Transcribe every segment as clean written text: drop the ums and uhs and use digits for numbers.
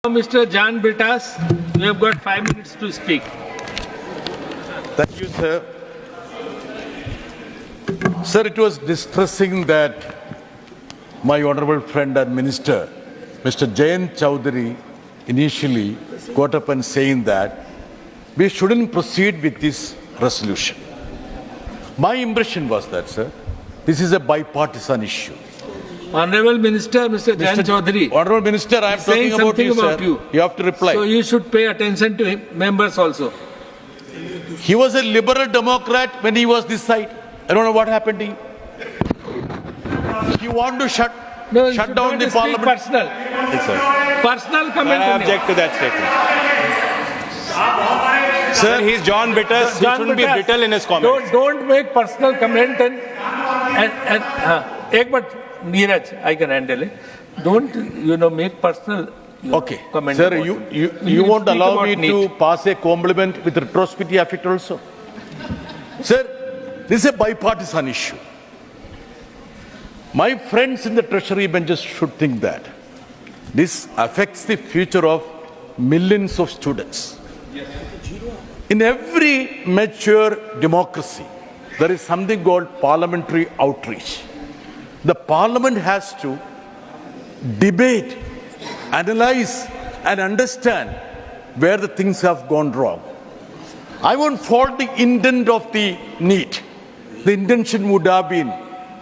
Mr. Jan Britas, you have got 5 minutes to speak. Thank you, sir. Sir, it was distressing that my honorable friend and minister, Mr. Jayant Chowdhury, initially got up and saying that we shouldn't proceed with this resolution. My impression was that, sir, this is a bipartisan issue. Honorable Minister, Mr. Jan Chowdhury. Honorable Minister, I am talking about you, sir. You have to reply. So you should pay attention to him, members also. He was a liberal democrat when he was this side. I don't know what happened to him. He wanted to shut down the parliament. Personal. Yes, sir. Personal comment. I object to that statement. Sir, he's John Bitters. He shouldn't be brittle in his comments. Don't make personal comment and but Neeraj, I can handle it. Don't make personal. Okay, comment. Sir, you won't allow me to pass a compliment with retrospective effect also. Sir, this is a bipartisan issue. My friends in the treasury benches should think that this affects the future of millions of students. In every mature democracy, there is something called parliamentary outreach. The parliament has to debate, analyze, and understand where the things have gone wrong. I won't fault the intent of the NEET. The intention would have been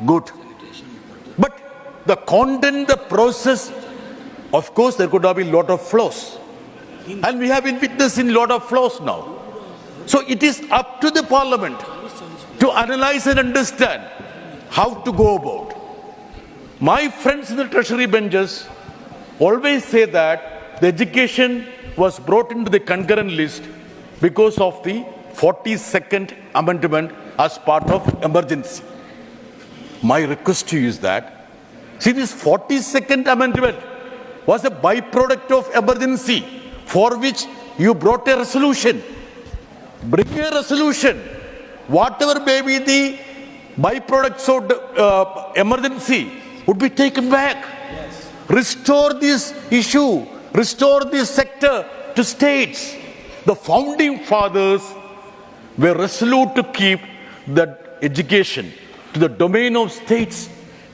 good. But the content, the process, of course, there could have been a lot of flaws. And we have been witnessing a lot of flaws now. So it is up to the parliament to analyze and understand how to go about. My friends in the treasury benches always say that the education was brought into the concurrent list because of the 42nd amendment as part of emergency. My request to you is that, see, this 42nd amendment was a byproduct of emergency for which you brought a resolution. Bring a resolution. Whatever may be the byproducts of emergency would be taken back. Yes. Restore this issue, restore this sector to states. The founding fathers were resolute to keep that education to the domain of states,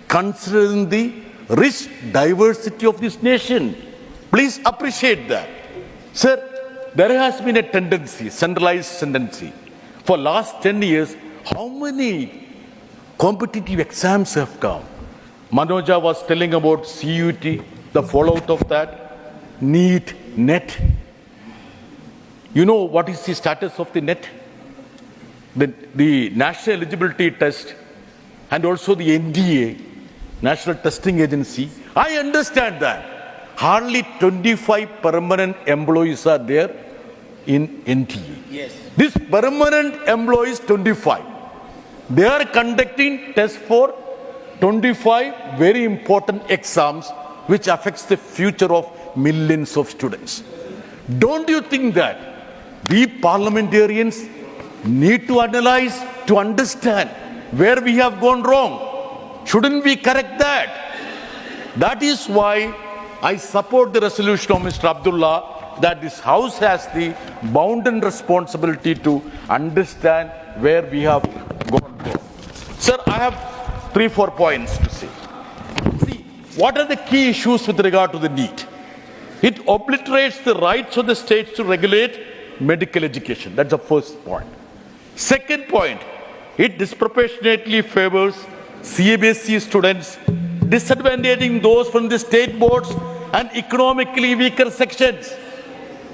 considering the rich diversity of this nation. Please appreciate that. Sir, there has been a tendency, centralized tendency. For last 10 years, how many competitive exams have come? Manoja was telling about CUT, the fallout of that, NEET, NET. You know what is the status of the NET? The National Eligibility Test and also the NDA, National Testing Agency. I understand that. Hardly 25 permanent employees are there in NTA. Yes. These permanent employees, 25. They are conducting tests for 25 very important exams which affects the future of millions of students. Don't you think that we parliamentarians need to analyze, to understand where we have gone wrong? Shouldn't we correct that? That is why I support the resolution of Mr. Abdullah that this House has the bounden responsibility to understand where we have gone wrong. Sir, I have 3-4 points to say. See, what are the key issues with regard to the NEET? It obliterates the rights of the states to regulate medical education. That's the first point. Second point, it disproportionately favors CBSE students, disadvantaging those from the state boards and economically weaker sections.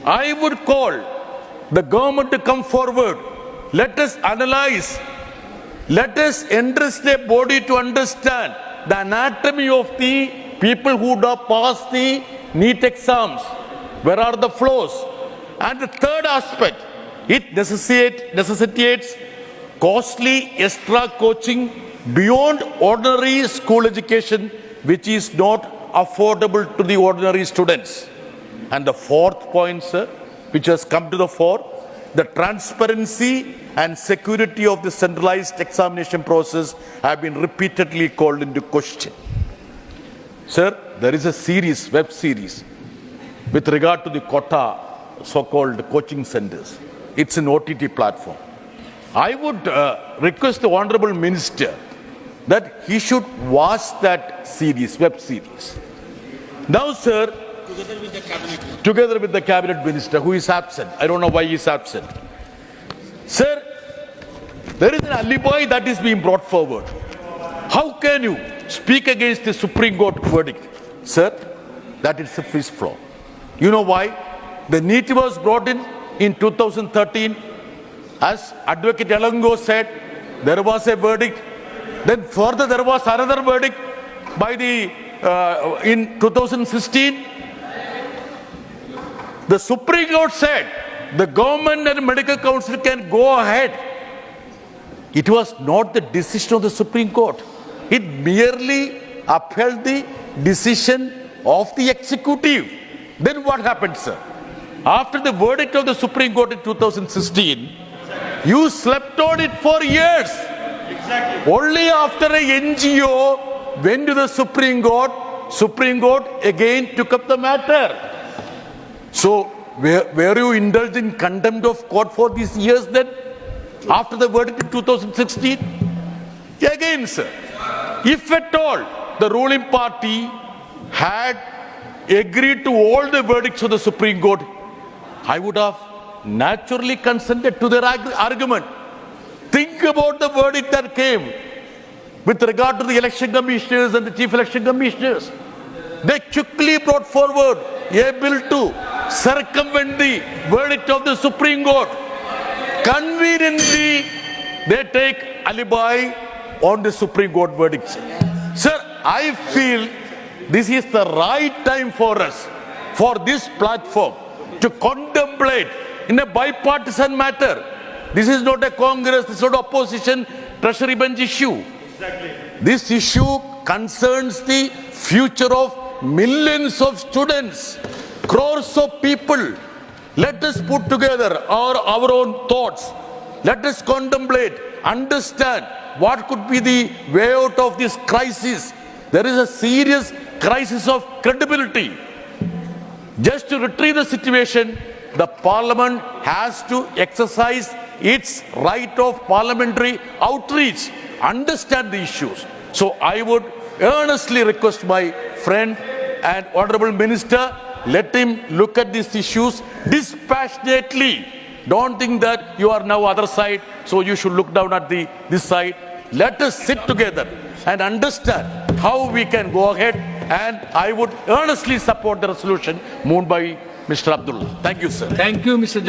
I would call the government to come forward. Let us analyze. Let us entrust the body to understand the anatomy of the people who have passed the NEET exams. Where are the flaws? And the third aspect, it necessitates costly extra coaching beyond ordinary school education, which is not affordable to the ordinary students. And the fourth point, sir, which has come to the fore, the transparency and security of the centralized examination process have been repeatedly called into question. Sir, there is a series, web series, with regard to the Kota so-called coaching centers. It's an OTT platform. I would request the Honorable Minister that he should watch that series, web series. Now, sir, together with the Cabinet Minister, who is absent. I don't know why he is absent. Sir, there is an alibi that is being brought forward. How can you speak against the Supreme Court verdict? Sir, that is a fish flow. You know why? The NEET was brought in 2013. As Advocate Elango said, there was a verdict. Then further there was another verdict by the in 2016. The Supreme Court said the government and medical council can go ahead. It was not the decision of the Supreme Court. It merely upheld the decision of the executive. Then what happened, sir? After the verdict of the Supreme Court in 2016, you slept on it for years. Exactly. Only after a NGO went to the Supreme Court again took up the matter. So, were you indulged in contempt of court for these years then? After the verdict in 2016? Again, sir, if at all the ruling party had agreed to all the verdicts of the Supreme Court, I would have naturally consented to their argument. Think about the verdict that came with regard to the election commissioners and the chief election commissioners. They quickly brought forward a bill to circumvent the verdict of the Supreme Court. Conveniently, they take alibi on the Supreme Court verdict. Sir, I feel this is the right time for us, for this platform, to contemplate in a bipartisan matter. This is not a Congress, this is not opposition treasury bench issue. Exactly. This issue concerns the future of millions of students, crores of people. Let us put together our own thoughts. Let us contemplate, understand what could be the way out of this crisis. There is a serious crisis of credibility. Just to retrieve the situation, the Parliament has to exercise its right of parliamentary outreach, understand the issues. So I would earnestly request my friend and Honorable Minister, let him look at these issues dispassionately. Don't think that you are now other side, so you should look down at this side. Let us sit together and understand how we can go ahead, and I would earnestly support the resolution moved by Mr. Abdullah. Thank you, sir. Thank you, Mr.